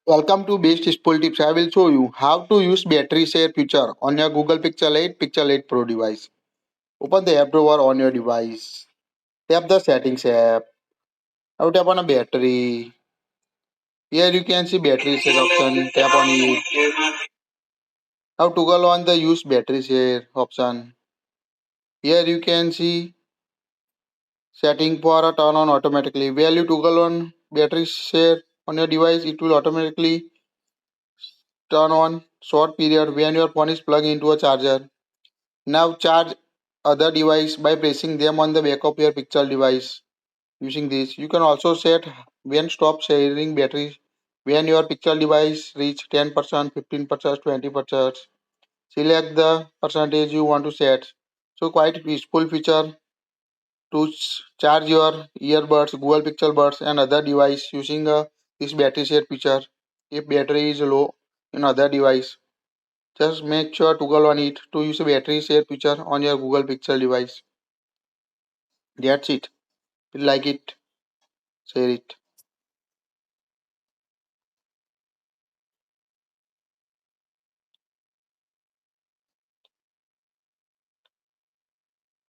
Welcome to BestusefulTips. I will show you how to use battery share feature on your Google Pixel 8, Pixel 8 Pro device. Open the app drawer on your device. Tap the settings app. Now tap on a battery. Here you can see battery share option. Tap on it. Now toggle on the use battery share option. Here you can see setting for a turn on automatically. While you toggle on battery share on your device, it will automatically turn on short period when your phone is plugged into a charger. Now charge other device by pressing them on the back of your Pixel device. Using this, you can also set when stop sharing battery when your Pixel device reach 10%, 15%, 20%. Select the percentage you want to set. So quite useful feature to charge your earbuds, Google Pixel buds and other device using this battery share feature. If battery is low in other device, just make sure to toggle on it to use a battery share feature on your Google Pixel device. That's it. If you like it, share it.